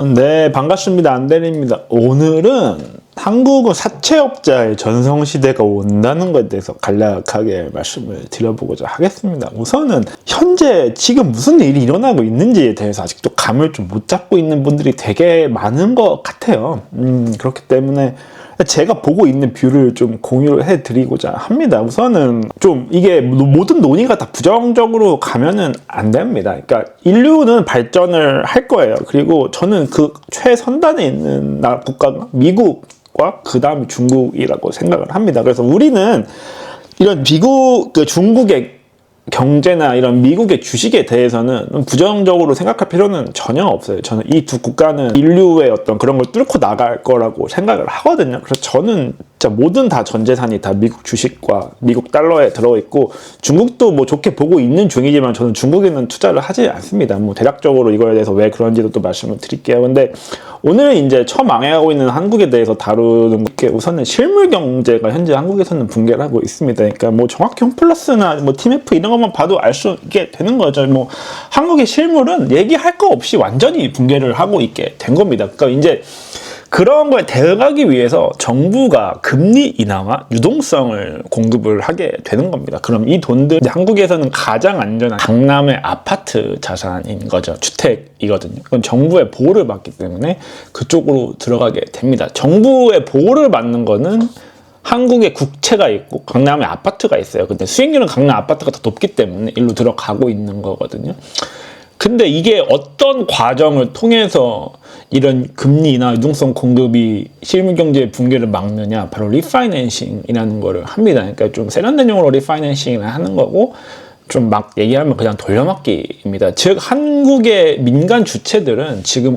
네, 반갑습니다. 안대리입니다. 오늘은 한국은 사채업자의 전성시대가 온다는 것에 대해서 간략하게 말씀을 드려보고자 하겠습니다. 우선은 현재 지금 무슨 일이 일어나고 있는지에 대해서 아직도 감을 좀 못 잡고 있는 분들이 되게 많은 것 같아요. 그렇기 때문에 제가 보고 있는 뷰를 좀 공유를 해드리고자 합니다. 우선은 좀 이게 모든 논의가 다 부정적으로 가면은 안 됩니다. 그러니까 인류는 발전을 할 거예요. 그리고 저는 그 최선단에 있는 국가가 미국과 그 다음에 중국이라고 생각을 합니다. 그래서 우리는 이런 중국의 경제나 이런 미국의 주식에 대해서는 부정적으로 생각할 필요는 전혀 없어요. 저는 이 두 국가는 인류의 어떤 그런 걸 뚫고 나갈 거라고 생각을 하거든요. 그래서 저는 진짜 모든 다 전 재산이 다 미국 주식과 미국 달러에 들어있고, 중국도 뭐 좋게 보고 있는 중이지만 저는 중국에는 투자를 하지 않습니다. 뭐 대략적으로 이거에 대해서 왜 그런지도 또 말씀을 드릴게요. 근데 오늘은 이제 처망해가고 있는 한국에 대해서 다루는 게, 우선은 실물 경제가 현재 한국에서는 붕괴를 하고 있습니다. 그러니까 뭐 정확히 홈플러스나 뭐 TMF 이런 것만 봐도 알 수 있게 되는 거죠. 뭐 한국의 실물은 얘기할 거 없이 완전히 붕괴를 하고 있게 된 겁니다. 그러니까 이제 그런 거에 대응하기 위해서 정부가 금리 인하와 유동성을 공급을 하게 되는 겁니다. 그럼 이 돈들, 한국에서는 가장 안전한 강남의 아파트 자산인 거죠. 주택이거든요. 그건 정부의 보호를 받기 때문에 그쪽으로 들어가게 됩니다. 정부의 보호를 받는 거는 한국에 국채가 있고 강남에 아파트가 있어요. 근데 수익률은 강남 아파트가 더 높기 때문에 일로 들어가고 있는 거거든요. 근데 이게 어떤 과정을 통해서 이런 금리나 유동성 공급이 실물 경제의 붕괴를 막느냐, 바로 리파이낸싱이라는 거를 합니다. 그러니까 좀 세련된 용어로 리파이낸싱을 하는 거고, 좀 막 얘기하면 그냥 돌려막기입니다. 즉 한국의 민간 주체들은 지금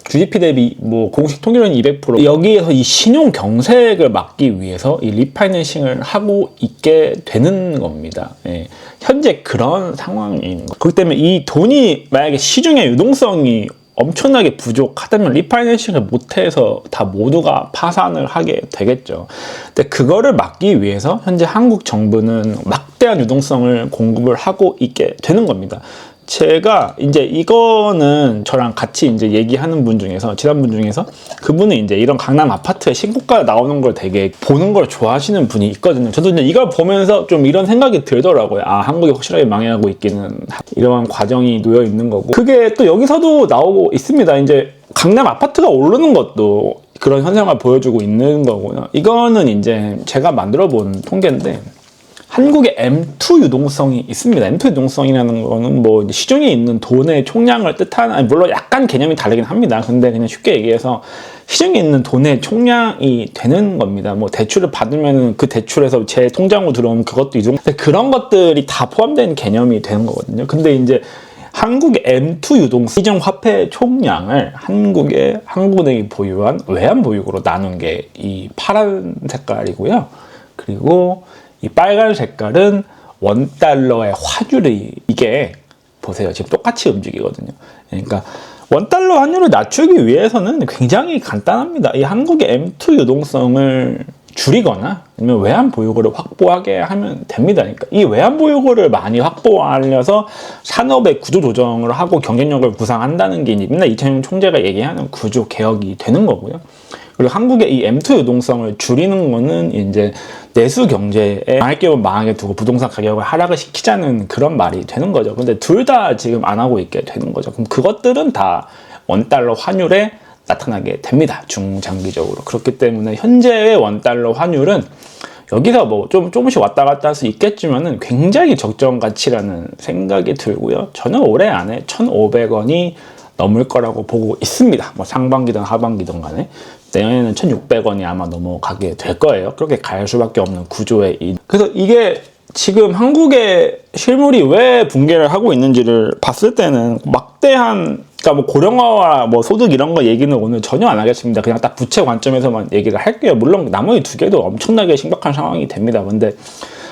GDP 대비 뭐 공식 통계로는 200%, 여기에서 이 신용 경색을 막기 위해서 이 리파이낸싱을 하고 있게 되는 겁니다. 예. 현재 그런 상황인 거. 그렇기 때문에 이 돈이 만약에 시중의 유동성이 엄청나게 부족하다면 리파이낸싱을 못해서 다 모두가 파산을 하게 되겠죠. 근데 그거를 막기 위해서 현재 한국 정부는 막대한 유동성을 공급을 하고 있게 되는 겁니다. 제가 이제 이거는 저랑 같이 이제 얘기하는 분 중에서, 지난분 중에서 그분은 이제 이런 강남 아파트에 신고가 나오는 걸 되게 보는 걸 좋아하시는 분이 있거든요. 저도 이제 이걸 보면서 좀 이런 생각이 들더라고요. 아, 한국이 확실하게 망해가고 있기는, 이러한 과정이 놓여 있는 거고. 그게 또 여기서도 나오고 있습니다. 이제 강남 아파트가 오르는 것도 그런 현상을 보여주고 있는 거고요. 이거는 이제 제가 만들어 본 통계인데, 한국의 M2 유동성이 있습니다. M2 유동성이라는 거는 뭐 시중에 있는 돈의 총량을 뜻하는, 물론 약간 개념이 다르긴 합니다. 근데 그냥 쉽게 얘기해서 시중에 있는 돈의 총량이 되는 겁니다. 뭐 대출을 받으면 그 대출에서 제 통장으로 들어오면 그것도 유동, 그런 것들이 다 포함된 개념이 되는 거거든요. 근데 이제 한국의 M2 유동성, 시중 화폐 총량을 한국은행이 보유한 외환보유고로 나눈 게 이 파란 색깔이고요. 그리고 이 빨간 색깔은 원달러의 환율이, 이게 보세요. 지금 똑같이 움직이거든요. 그러니까 원달러 환율을 낮추기 위해서는 굉장히 간단합니다. 이 한국의 M2 유동성을 줄이거나 아니면 외환 보유고를 확보하게 하면 됩니다. 그러니까 이 외환 보유고를 많이 확보하려서 산업의 구조 조정을 하고 경쟁력을 구상한다는 게 맨날 이창용 총재가 얘기하는 구조 개혁이 되는 거고요. 그리고 한국의 이 M2 유동성을 줄이는 거는 이제 내수 경제에 망할 경우 망하게 두고 부동산 가격을 하락을 시키자는 그런 말이 되는 거죠. 근데 둘 다 지금 안 하고 있게 되는 거죠. 그럼 그것들은 다 원달러 환율에 나타나게 됩니다. 중장기적으로. 그렇기 때문에 현재의 원달러 환율은 여기서 뭐 조금씩 왔다 갔다 할 수 있겠지만은 굉장히 적정 가치라는 생각이 들고요. 저는 올해 안에 1,500원이 넘을 거라고 보고 있습니다. 뭐 상반기든 하반기든 간에. 내년에는 1,600원이 아마 넘어가게 될 거예요. 그렇게 갈 수밖에 없는 구조의 그래서 이게 지금 한국의 실물이 왜 붕괴를 하고 있는지를 봤을 때는 막대한, 그러니까 뭐 고령화와 뭐 소득 이런 거 얘기는 오늘 전혀 안 하겠습니다. 그냥 딱 부채 관점에서만 얘기를 할게요. 물론 나머지 두 개도 엄청나게 심각한 상황이 됩니다. 근데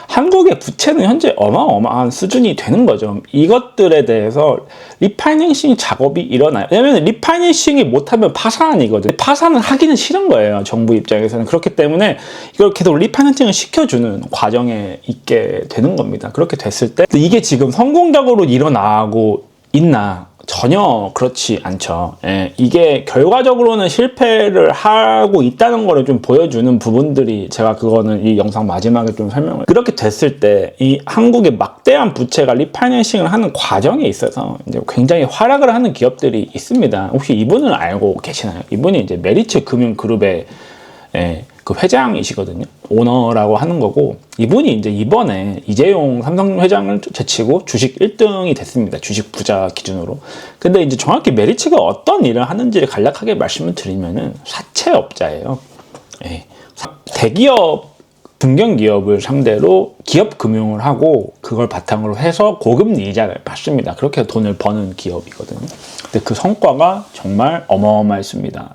한국의 부채는 현재 어마어마한 수준이 되는 거죠. 이것들에 대해서 리파이낸싱 작업이 일어나요. 왜냐면 리파이낸싱이 못하면 파산이거든요. 파산은 하기는 싫은 거예요. 정부 입장에서는. 그렇기 때문에 이걸 계속 리파이낸싱을 시켜주는 과정에 있게 되는 겁니다. 그렇게 됐을 때 이게 지금 성공적으로 일어나고 있나? 전혀 그렇지 않죠. 예, 이게 결과적으로는 실패를 하고 있다는 거를 좀 보여주는 부분들이 제가 그거는 이 영상 마지막에 좀 설명을 그렇게 됐을 때 이 한국의 막대한 부채가 리파이낸싱을 하는 과정에 있어서 이제 굉장히 활약을 하는 기업들이 있습니다. 혹시 이분을 알고 계시나요? 이분이 이제 메리츠 금융그룹의 그 회장이시거든요. 오너라고 하는 거고, 이분이 이제 이번에 이재용 삼성 회장을 제치고 주식 1등이 됐습니다. 주식 부자 기준으로. 근데 이제 정확히 메리츠가 어떤 일을 하는지를 간략하게 말씀을 드리면은 사채업자예요. 대기업, 중견기업을 상대로 기업 금융을 하고 그걸 바탕으로 해서 고금리 이자를 받습니다. 그렇게 돈을 버는 기업이거든요. 근데 그 성과가 정말 어마어마했습니다.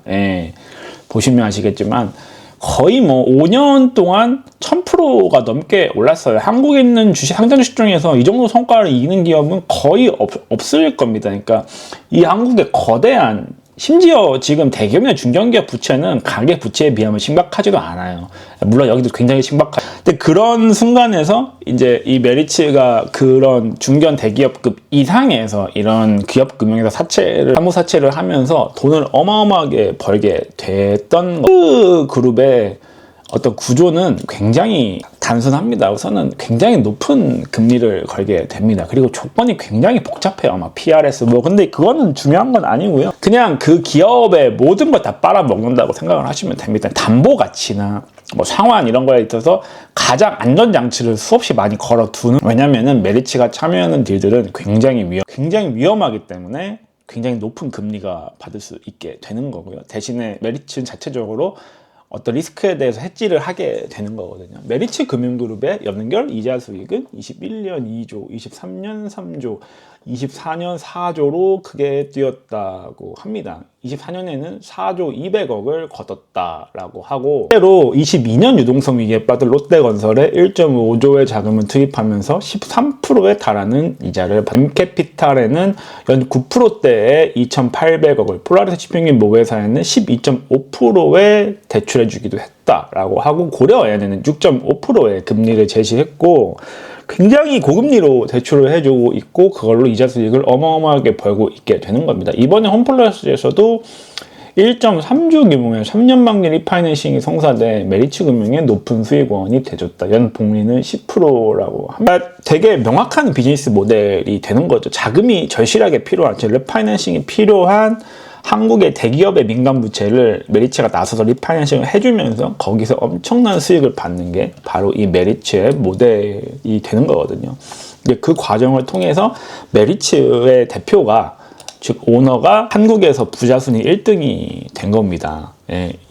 보시면 아시겠지만 거의 뭐 5년 동안 1000%가 넘게 올랐어요. 한국에 있는 상장 주식 중에서 이 정도 성과를 이기는 기업은 거의 없을 겁니다. 그러니까 이 한국의 거대한, 심지어 지금 대기업이나 중견기업 부채는 가계 부채에 비하면 심각하지도 않아요. 물론 여기도 굉장히 심각하죠. 근데 그런 순간에서 이제 이 메리츠가 그런 중견 대기업급 이상에서 이런 기업 금융에서 사무 사채를 하면서 돈을 어마어마하게 벌게 됐던 그 그룹의 어떤 구조는 굉장히 단순합니다. 우선은 굉장히 높은 금리를 걸게 됩니다. 그리고 조건이 굉장히 복잡해요. 막 PRS 근데 그거는 중요한 건 아니고요. 그냥 그 기업의 모든 걸 다 빨아먹는다고 생각을 하시면 됩니다. 담보 가치나 상환 이런 거에 있어서 가장 안전 장치를 수없이 많이 걸어두는, 왜냐면은 메리츠가 참여하는 딜들은 굉장히 위험하기 때문에 굉장히 높은 금리가 받을 수 있게 되는 거고요. 대신에 메리츠는 자체적으로 어떤 리스크에 대해서 해지를 하게 되는 거거든요. 메리츠 금융그룹의 연결 이자 수익은 21년 2조, 23년 3조, 24년 4조로 크게 뛰었다고 합니다. 24년에는 4조 200억을 거뒀다라고 하고, 실제로 22년 유동성 위기에 빠진 롯데건설에 1.5조의 자금을 투입하면서 13%에 달하는 이자를 엠캐피탈에는 연 9%대의 2,800억을, 폴라리스 치핑인 모회사에는 12.5%의 대출해주기도 했다라고 하고, 고려은행에는 6.5%의 금리를 제시했고 굉장히 고금리로 대출을 해주고 있고 그걸로 이자 수익을 어마어마하게 벌고 있게 되는 겁니다. 이번에 홈플러스에서도 1.3조 규모의 3년 만기 리파이낸싱이 성사돼 메리츠 금융의 높은 수익원이 돼줬다. 연 복리는 10%라고 합니다. 되게 명확한 비즈니스 모델이 되는 거죠. 자금이 절실하게 필요한, 리파이낸싱이 필요한 한국의 대기업의 민간 부채를 메리츠가 나서서 리파이낸싱을 해주면서 거기서 엄청난 수익을 받는 게 바로 이 메리츠의 모델이 되는 거거든요. 그 과정을 통해서 메리츠의 대표가, 즉 오너가 한국에서 부자 순위 1등이 된 겁니다.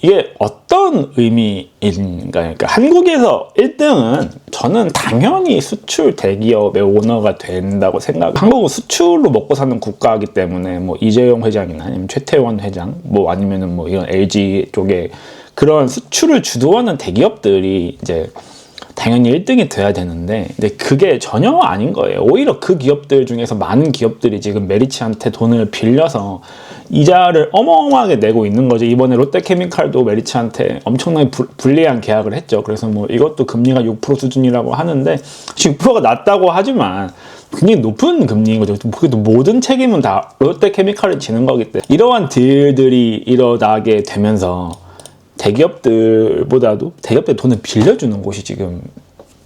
이게 어떤 의미인가요? 그러니까 한국에서 1등은 저는 당연히 수출 대기업의 오너가 된다고 생각해요. 한국은 수출로 먹고 사는 국가이기 때문에 이재용 회장이나 아니면 최태원 회장, 아니면은 이런 LG 쪽에 그런 수출을 주도하는 대기업들이 이제 당연히 1등이 돼야 되는데, 근데 그게 전혀 아닌 거예요. 오히려 그 기업들 중에서 많은 기업들이 지금 메리츠한테 돈을 빌려서 이자를 어마어마하게 내고 있는 거죠. 이번에 롯데케미칼도 메리츠한테 엄청나게 불리한 계약을 했죠. 그래서 이것도 금리가 6% 수준이라고 하는데, 6%가 낮다고 하지만 굉장히 높은 금리인 거죠. 그래도 모든 책임은 다 롯데케미칼이 지는 거기 때문에 이러한 딜들이 일어나게 되면서 대기업들 돈을 빌려주는 곳이 지금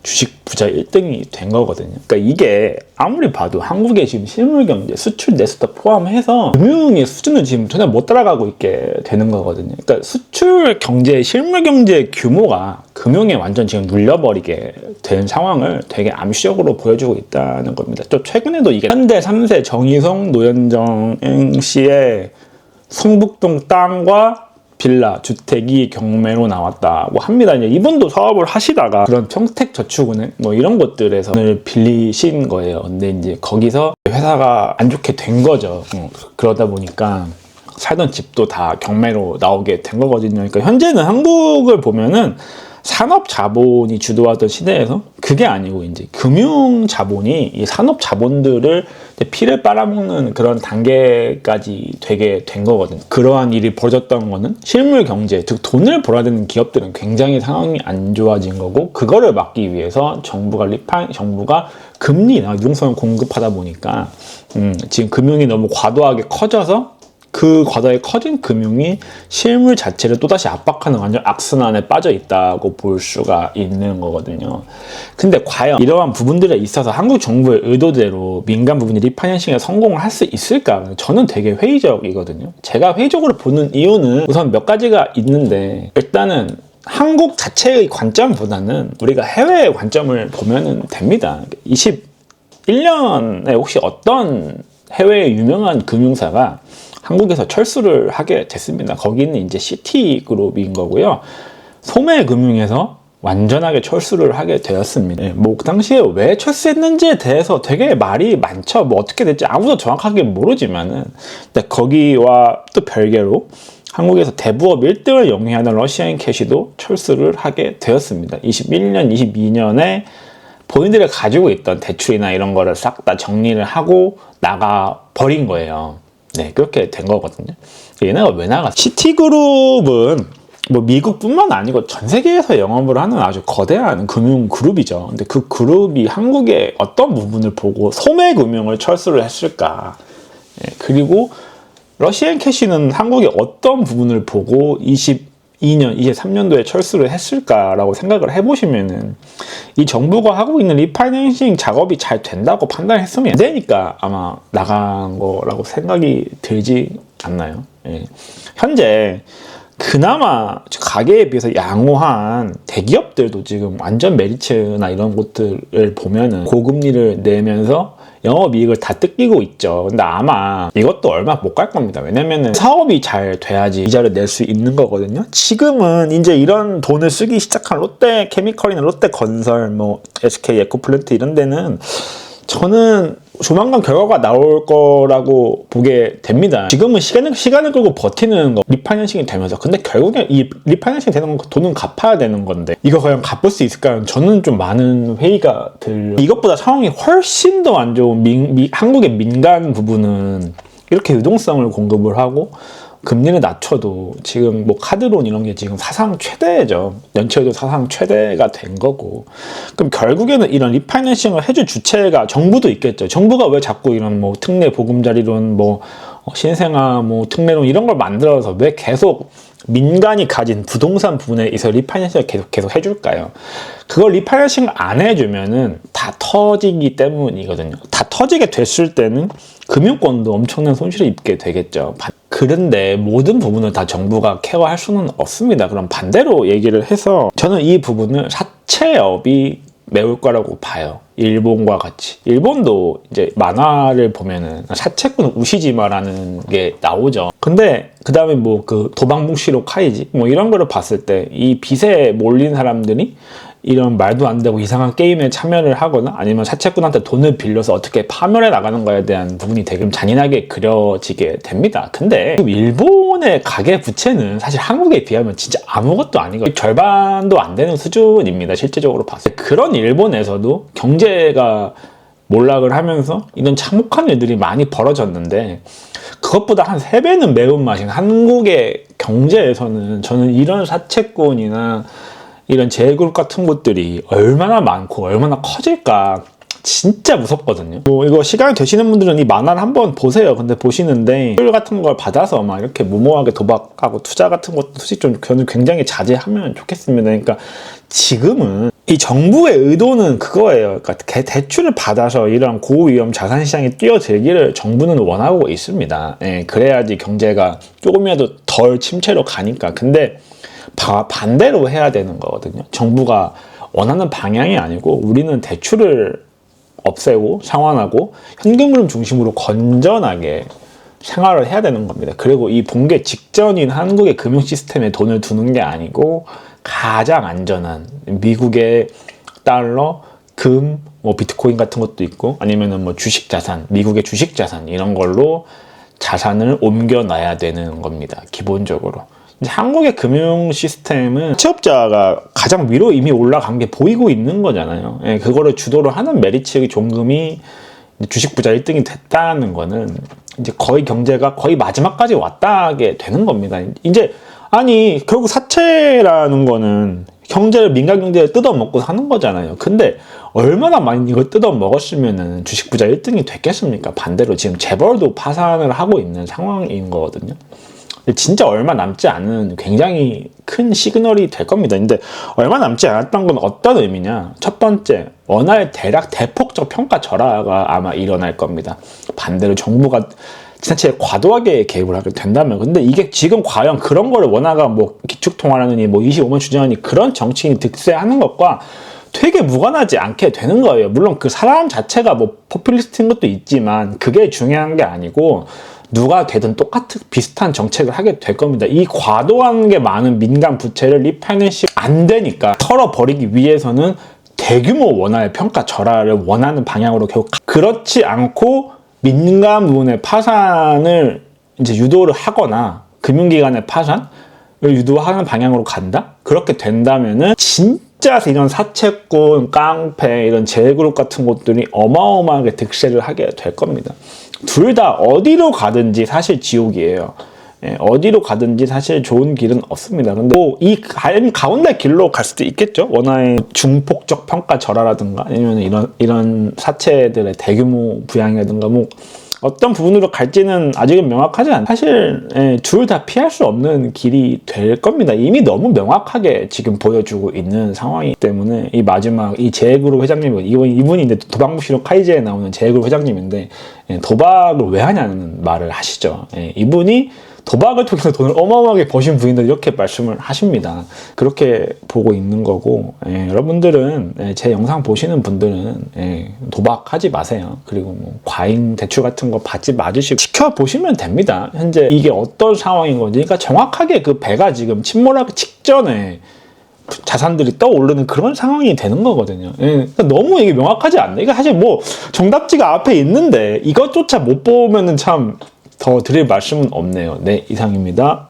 주식 부자 1등이 된 거거든요. 그러니까 이게 아무리 봐도 한국의 지금 실물 경제, 수출 내수도 포함해서 금융의 수준을 지금 전혀 못 따라가고 있게 되는 거거든요. 그러니까 수출 경제, 실물 경제 규모가 금융에 완전 지금 눌려버리게 된 상황을 되게 암시적으로 보여주고 있다는 겁니다. 또 최근에도 이게 현대 3세 정의성, 노현정 씨의 성북동 땅과 빌라, 주택이 경매로 나왔다고 합니다. 이제 이분도 사업을 하시다가 그런 평택저축은행 이런 곳들에서 돈을 빌리신 거예요. 근데 이제 거기서 회사가 안 좋게 된 거죠. 그러다 보니까 살던 집도 다 경매로 나오게 된 거거든요. 그러니까 현재는 한국을 보면은 산업 자본이 주도하던 시대에서 그게 아니고 이제 금융 자본이 이 산업 자본들을 피를 빨아먹는 그런 단계까지 되게 된 거거든요. 그러한 일이 벌어졌던 거는 실물 경제, 즉 돈을 벌어야 되는 기업들은 굉장히 상황이 안 좋아진 거고, 그거를 막기 위해서 정부가 금리나 유동성을 공급하다 보니까 지금 금융이 너무 과도하게 커져서 그 과도하게 커진 금융이 실물 자체를 또다시 압박하는 완전 악순환에 빠져 있다고 볼 수가 있는 거거든요. 근데 과연 이러한 부분들에 있어서 한국 정부의 의도대로 민간 부분이 리파이낸싱에 성공을 할 수 있을까? 저는 되게 회의적이거든요. 제가 회의적으로 보는 이유는 우선 몇 가지가 있는데, 일단은 한국 자체의 관점보다는 우리가 해외의 관점을 보면 됩니다. 21년에 혹시 어떤 해외의 유명한 금융사가 한국에서 철수를 하게 됐습니다. 거기는 이제 시티그룹인 거고요. 소매금융에서 완전하게 철수를 하게 되었습니다. 뭐 그 당시에 왜 철수했는지에 대해서 되게 말이 많죠. 뭐 어떻게 됐지 아무도 정확하게 모르지만은, 근데 거기와 또 별개로 한국에서 대부업 1등을 영위하는 러시아인캐시도 철수를 하게 되었습니다. 21년, 22년에 본인들이 가지고 있던 대출이나 이런 거를 싹 다 정리를 하고 나가 버린 거예요. 네, 그렇게 된 거거든요. 얘네가 왜 나갔어? 시티그룹은 뭐 미국뿐만 아니고 전 세계에서 영업을 하는 아주 거대한 금융 그룹이죠. 근데 그 그룹이 한국의 어떤 부분을 보고 소매금융을 철수를 했을까? 네, 그리고 러시앤캐시는 한국의 어떤 부분을 보고 22년, 23년도에 철수를 했을까라고 생각을 해보시면은, 이 정부가 하고 있는 리파이낸싱 작업이 잘 된다고 판단했으면 안 되니까 아마 나간 거라고 생각이 들지 않나요? 예. 현재 그나마 가계에 비해서 양호한 대기업들도 지금 완전 메리츠나 이런 곳들을 보면은 고금리를 내면서 영업이익을 다 뜯기고 있죠. 근데 아마 이것도 얼마 못 갈 겁니다. 왜냐면은 사업이 잘 돼야지 이자를 낼 수 있는 거거든요. 지금은 이제 이런 돈을 쓰기 시작한 롯데케미컬이나 롯데건설, 뭐 SK 에코플랜트 이런 데는 저는 조만간 결과가 나올 거라고 보게 됩니다. 지금은 시간을 끌고 버티는 거, 리파이낸싱이 되면서. 근데 결국엔 이 리파이낸싱 되는 건 돈은 갚아야 되는 건데, 이거 과연 갚을 수 있을까요? 저는 좀 많은 회의가 들려요. 이것보다 상황이 훨씬 더 안 좋은 한국의 민간 부분은 이렇게 유동성을 공급을 하고 금리를 낮춰도 지금 뭐 카드론 이런 게 지금 사상 최대죠. 연체도 사상 최대가 된 거고. 그럼 결국에는 이런 리파이낸싱을 해줄 주체가 정부도 있겠죠. 정부가 왜 자꾸 이런 뭐 특례 보금자리론, 뭐 신생아 뭐 특례론 이런 걸 만들어서 왜 계속 민간이 가진 부동산 부분에 있어 리파이낸싱을 계속 해줄까요? 그걸 리파이낸싱을 안 해주면은 다 터지기 때문이거든요. 다 터지게 됐을 때는 금융권도 엄청난 손실을 입게 되겠죠. 그런데 모든 부분을 다 정부가 케어할 수는 없습니다. 그럼 반대로 얘기를 해서 저는 이 부분을 사채업이 메울 거라고 봐요. 일본과 같이. 일본도 이제 만화를 보면은 사채꾼 우시지마라는 게 나오죠. 근데 그 다음에 뭐 그 도방뭉시로 카이지 뭐 이런 거를 봤을 때 이 빚에 몰린 사람들이 이런 말도 안 되고 이상한 게임에 참여를 하거나 아니면 사채꾼한테 돈을 빌려서 어떻게 파멸해 나가는 거에 대한 부분이 되게 잔인하게 그려지게 됩니다. 근데 일본의 가계 부채는 사실 한국에 비하면 진짜 아무것도 아니고 절반도 안 되는 수준입니다. 실제적으로 봤을 때. 그런 일본에서도 경제가 몰락을 하면서 이런 참혹한 일들이 많이 벌어졌는데, 그것보다 한 3배는 매운맛인 한국의 경제에서는 저는 이런 사채꾼이나 이런 제그룹 같은 곳들이 얼마나 많고 얼마나 커질까 진짜 무섭거든요. 뭐 이거 시간이 되시는 분들은 이 만화를 한번 보세요. 근데 보시는데 술 같은 걸 받아서 막 이렇게 무모하게 도박하고 투자 같은 것도 솔직히 좀 저는 굉장히 자제하면 좋겠습니다. 그러니까 지금은 이 정부의 의도는 그거예요. 그러니까 대출을 받아서 이런 고위험 자산시장에 뛰어들기를 정부는 원하고 있습니다. 예, 그래야지 경제가 조금이라도 덜 침체로 가니까. 근데 반대로 해야 되는 거거든요. 정부가 원하는 방향이 아니고 우리는 대출을 없애고 상환하고 현금 흐름 중심으로 건전하게 생활을 해야 되는 겁니다. 그리고 이 붕괴 직전인 한국의 금융 시스템에 돈을 두는 게 아니고 가장 안전한 미국의 달러, 금, 뭐 비트코인 같은 것도 있고 아니면은 뭐 주식 자산, 미국의 주식 자산 이런 걸로 자산을 옮겨놔야 되는 겁니다. 기본적으로. 이제 한국의 금융 시스템은 취업자가 가장 위로 이미 올라간 게 보이고 있는 거잖아요. 예, 그거를 주도를 하는 메리츠 종금이 주식 부자 1등이 됐다는 거는 이제 거의 경제가 거의 마지막까지 왔다게 되는 겁니다. 이제 아니 결국 사채라는 거는 경제를 민간 경제를 뜯어먹고 사는 거잖아요. 근데 얼마나 많이 이걸 뜯어먹었으면은 주식 부자 1등이 됐겠습니까? 반대로 지금 재벌도 파산을 하고 있는 상황인 거거든요. 진짜 얼마 남지 않은 굉장히 큰 시그널이 될 겁니다. 근데 얼마 남지 않았던 건 어떤 의미냐? 첫 번째, 원화의 대폭적 평가 절하가 아마 일어날 겁니다. 반대로 정부가 지나치게 과도하게 개입을 하게 된다면. 근데 이게 지금 과연 그런 거를 원화가 뭐 기축통화라느니 뭐 25만 주장하니 그런 정치인이 득세하는 것과 되게 무관하지 않게 되는 거예요. 물론 그 사람 자체가 뭐 포퓰리스트인 것도 있지만 그게 중요한 게 아니고 누가 되든 똑같은 비슷한 정책을 하게 될 겁니다. 이 과도한 게 많은 민간 부채를 리파이낸싱 안 되니까 털어버리기 위해서는 대규모 원화의 평가 절하를 원하는 방향으로 결국 그렇지 않고 민간 부분의 파산을 이제 유도를 하거나 금융기관의 파산을 유도하는 방향으로 간다? 그렇게 된다면은 진짜 이런 사채꾼, 깡패, 이런 제그룹 같은 곳들이 어마어마하게 득세를 하게 될 겁니다. 둘 다 어디로 가든지 사실 지옥이에요. 예, 어디로 가든지 사실 좋은 길은 없습니다. 근데 뭐 이 가운데 길로 갈 수도 있겠죠. 원화의 중폭적 평가 절하라든가 아니면 이런 사채들의 대규모 부양이라든가 뭐 어떤 부분으로 갈지는 아직은 명확하지 않아요. 사실 둘 다 피할 수 없는 길이 될 겁니다. 이미 너무 명확하게 지금 보여주고 있는 상황이기 때문에 이 마지막 이 제그룹 회장님은 이분이 이제 도박무시로 카이제에 나오는 제그룹 회장님인데 도박을 왜 하냐는 말을 하시죠. 이분이 도박을 통해서 돈을 어마어마하게 버신 분인데 이렇게 말씀을 하십니다. 그렇게 보고 있는 거고 여러분들은 제 영상 보시는 분들은 도박하지 마세요. 그리고 뭐 과잉 대출 같은 거 받지 마시고 지켜보시면 됩니다. 현재 이게 어떤 상황인 건지. 그러니까 정확하게 그 배가 지금 침몰하기 직전에 자산들이 떠오르는 그런 상황이 되는 거거든요. 그러니까 너무 이게 명확하지 않네. 이거 사실 뭐 정답지가 앞에 있는데 이것조차 못 보면은 참 더 드릴 말씀은 없네요. 네, 이상입니다.